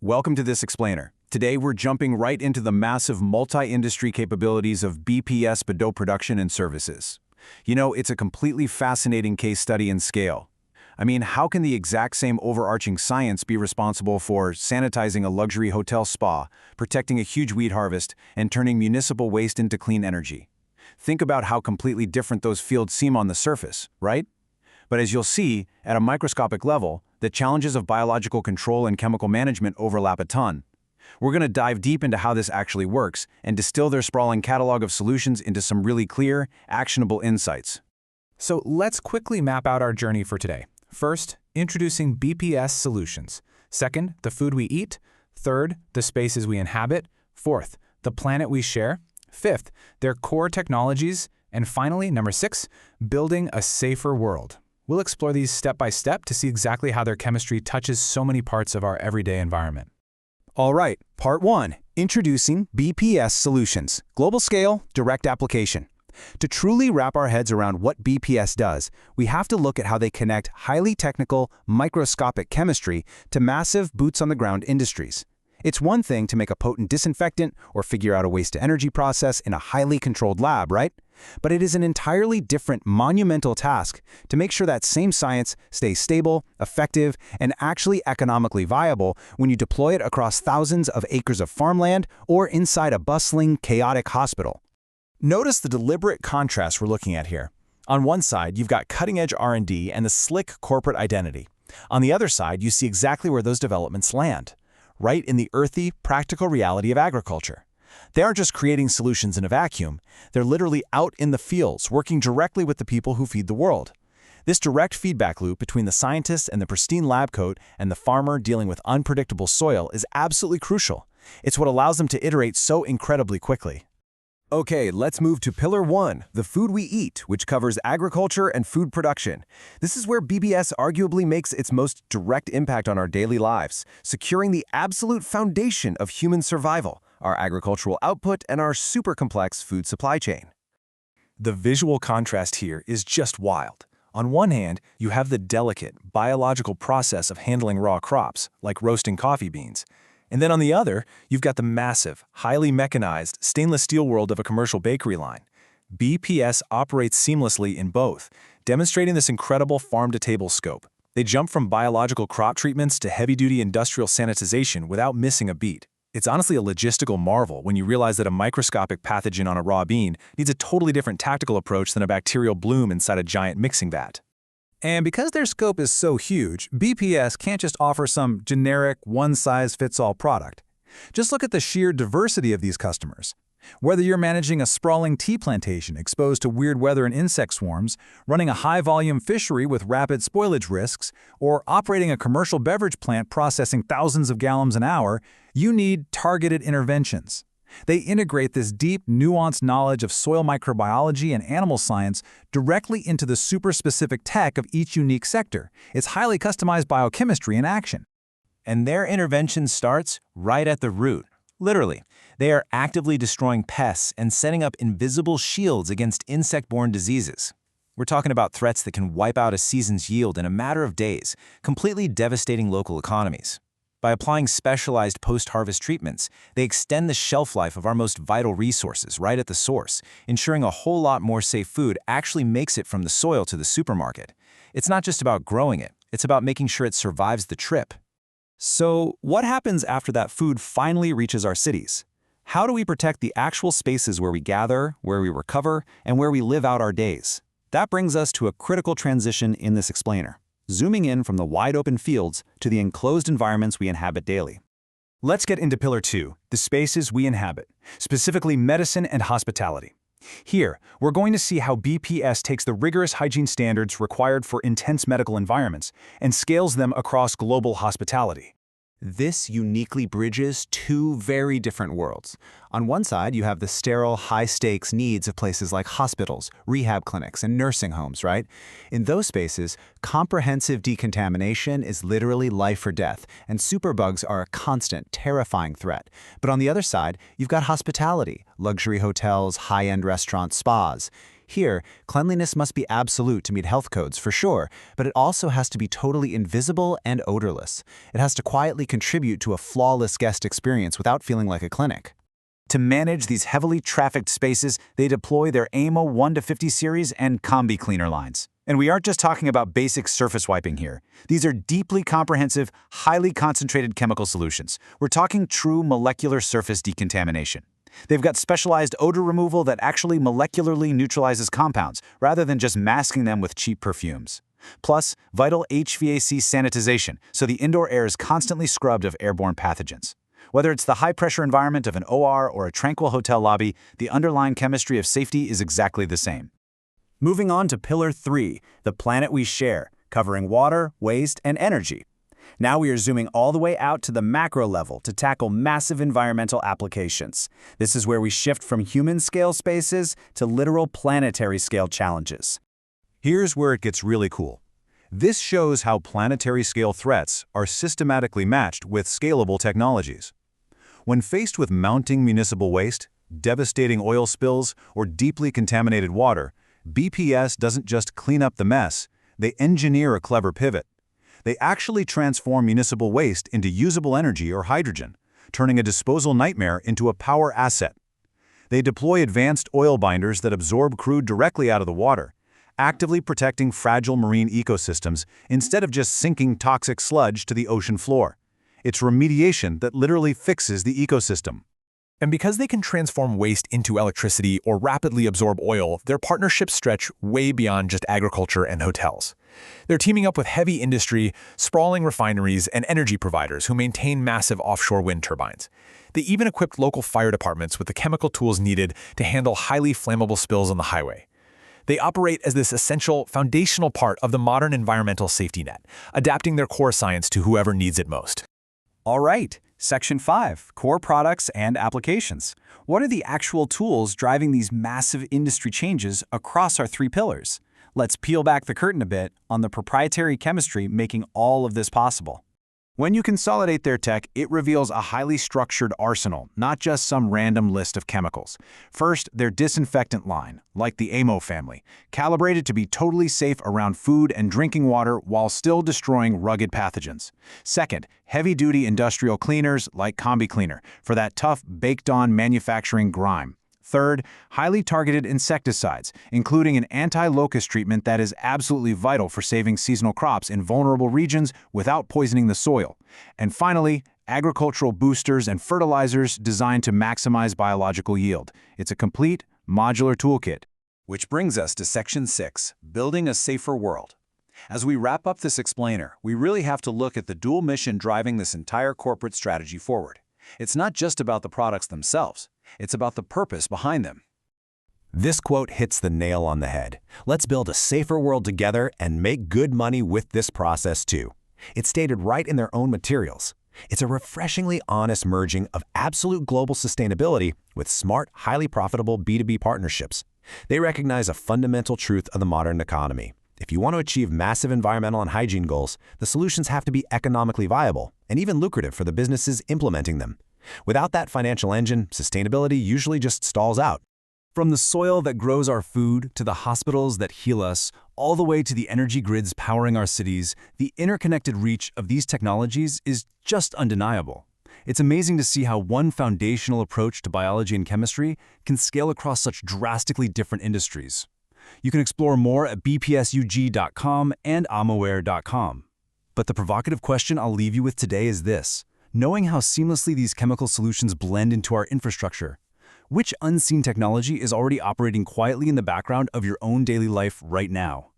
Welcome to this explainer. Today we're jumping right into the massive multi-industry capabilities of S BEDO production and services. You know, it's a completely fascinating case study in scale. I mean, how can the exact same overarching science be responsible for sanitizing a luxury hotel spa, protecting a huge wheat harvest, and turning municipal waste into clean energy? Think about how completely different those fields seem on the surface, right? But as you'll see, at a microscopic level, the challenges of biological control and chemical management overlap a ton. We're going to dive deep into how this actually works and distill their sprawling catalog of solutions into some really clear, actionable insights. So let's quickly map out our journey for today. First, introducing BPS solutions. Second, the food we eat. Third, the spaces we inhabit. Fourth, the planet we share. Fifth, their core technologies. And finally, number 6, building a safer world. We'll explore these step by step to see exactly how their chemistry touches so many parts of our everyday environment. All right, Part 1, introducing BPS solutions, global scale, direct application. To truly wrap our heads around what BPS does, we have to look at how they connect highly technical, microscopic chemistry to massive boots-on-the-ground industries. It's one thing to make a potent disinfectant or figure out a waste-to-energy process in a highly controlled lab, right? But it is an entirely different, monumental task to make sure that same science stays stable, effective, and actually economically viable when you deploy it across thousands of acres of farmland or inside a bustling, chaotic hospital. Notice the deliberate contrast we're looking at here. On one side, you've got cutting-edge R&D and the slick corporate identity. On the other side, you see exactly where those developments land, right in the earthy, practical reality of agriculture. They aren't just creating solutions in a vacuum. They're literally out in the fields, working directly with the people who feed the world. This direct feedback loop between the scientist and the pristine lab coat and the farmer dealing with unpredictable soil is absolutely crucial. It's what allows them to iterate so incredibly quickly. Okay, let's move to Pillar 1, the food we eat, which covers agriculture and food production. This is where BPS arguably makes its most direct impact on our daily lives, securing the absolute foundation of human survival, our agricultural output, and our super complex food supply chain. The visual contrast here is just wild. On one hand, you have the delicate, biological process of handling raw crops, like roasting coffee beans. And then on the other, you've got the massive, highly mechanized, stainless steel world of a commercial bakery line. BPS operates seamlessly in both, demonstrating this incredible farm-to-table scope. They jump from biological crop treatments to heavy-duty industrial sanitization without missing a beat. It's honestly a logistical marvel when you realize that a microscopic pathogen on a raw bean needs a totally different tactical approach than a bacterial bloom inside a giant mixing vat. And because their scope is so huge, BPS can't just offer some generic, one-size-fits-all product. Just look at the sheer diversity of these customers. Whether you're managing a sprawling tea plantation exposed to weird weather and insect swarms, running a high-volume fishery with rapid spoilage risks, or operating a commercial beverage plant processing thousands of gallons an hour, you need targeted interventions. They integrate this deep, nuanced knowledge of soil microbiology and animal science directly into the super-specific tech of each unique sector. It's highly customized biochemistry in action. And their intervention starts right at the root. Literally, they are actively destroying pests and setting up invisible shields against insect-borne diseases. We're talking about threats that can wipe out a season's yield in a matter of days, completely devastating local economies. By applying specialized post-harvest treatments, they extend the shelf life of our most vital resources right at the source, ensuring a whole lot more safe food actually makes it from the soil to the supermarket. It's not just about growing it, it's about making sure it survives the trip. So, what happens after that food finally reaches our cities? How do we protect the actual spaces where we gather, where we recover, and where we live out our days? That brings us to a critical transition in this explainer, zooming in from the wide-open fields to the enclosed environments we inhabit daily. Let's get into Pillar 2, the spaces we inhabit, specifically medicine and hospitality. Here, we're going to see how BPS takes the rigorous hygiene standards required for intense medical environments and scales them across global hospitality. This uniquely bridges two very different worlds. On one side, you have the sterile, high-stakes needs of places like hospitals, rehab clinics, and nursing homes, right? In those spaces, comprehensive decontamination is literally life or death, and superbugs are a constant, terrifying threat. But on the other side, you've got hospitality, luxury hotels, high-end restaurants, spas. Here, cleanliness must be absolute to meet health codes for sure, but it also has to be totally invisible and odorless. It has to quietly contribute to a flawless guest experience without feeling like a clinic. To manage these heavily trafficked spaces, they deploy their AMO 1-50 series and Combi cleaner lines. And we aren't just talking about basic surface wiping here. These are deeply comprehensive, highly concentrated chemical solutions. We're talking true molecular surface decontamination. They've got specialized odor removal that actually molecularly neutralizes compounds, rather than just masking them with cheap perfumes. Plus, vital HVAC sanitization, so the indoor air is constantly scrubbed of airborne pathogens. Whether it's the high-pressure environment of an OR or a tranquil hotel lobby, the underlying chemistry of safety is exactly the same. Moving on to Pillar 3, the planet we share, covering water, waste, and energy. Now we are zooming all the way out to the macro level to tackle massive environmental applications. This is where we shift from human-scale spaces to literal planetary-scale challenges. Here's where it gets really cool. This shows how planetary-scale threats are systematically matched with scalable technologies. When faced with mounting municipal waste, devastating oil spills, or deeply contaminated water, BPS doesn't just clean up the mess, they engineer a clever pivot. They actually transform municipal waste into usable energy or hydrogen, turning a disposal nightmare into a power asset. They deploy advanced oil binders that absorb crude directly out of the water, actively protecting fragile marine ecosystems instead of just sinking toxic sludge to the ocean floor. It's remediation that literally fixes the ecosystem. And because they can transform waste into electricity or rapidly absorb oil, their partnerships stretch way beyond just agriculture and hotels. They're teaming up with heavy industry, sprawling refineries, and energy providers who maintain massive offshore wind turbines. They even equipped local fire departments with the chemical tools needed to handle highly flammable spills on the highway. They operate as this essential, foundational part of the modern environmental safety net, adapting their core science to whoever needs it most. All right, Section 5, Core Products and Applications. What are the actual tools driving these massive industry changes across our 3 pillars? Let's peel back the curtain a bit on the proprietary chemistry making all of this possible. When you consolidate their tech, it reveals a highly structured arsenal, not just some random list of chemicals. First, their disinfectant line, like the AMO family, calibrated to be totally safe around food and drinking water while still destroying rugged pathogens. Second, heavy-duty industrial cleaners like Combi Cleaner, for that tough, baked-on manufacturing grime. Third, highly targeted insecticides, including an anti-locust treatment that is absolutely vital for saving seasonal crops in vulnerable regions without poisoning the soil. And finally, agricultural boosters and fertilizers designed to maximize biological yield. It's a complete, modular toolkit. Which brings us to Section 6, Building a Safer World. As we wrap up this explainer, we really have to look at the dual mission driving this entire corporate strategy forward. It's not just about the products themselves. It's about the purpose behind them. This quote hits the nail on the head. Let's build a safer world together and make good money with this process too. It's stated right in their own materials. It's a refreshingly honest merging of absolute global sustainability with smart, highly profitable B2B partnerships. They recognize a fundamental truth of the modern economy. If you want to achieve massive environmental and hygiene goals, the solutions have to be economically viable and even lucrative for the businesses implementing them. Without that financial engine, sustainability usually just stalls out. From the soil that grows our food to the hospitals that heal us, all the way to the energy grids powering our cities, the interconnected reach of these technologies is just undeniable. It's amazing to see how one foundational approach to biology and chemistry can scale across such drastically different industries. You can explore more at bpsug.com and amaware.com. But the provocative question I'll leave you with today is this. Knowing how seamlessly these chemical solutions blend into our infrastructure, which unseen technology is already operating quietly in the background of your own daily life right now?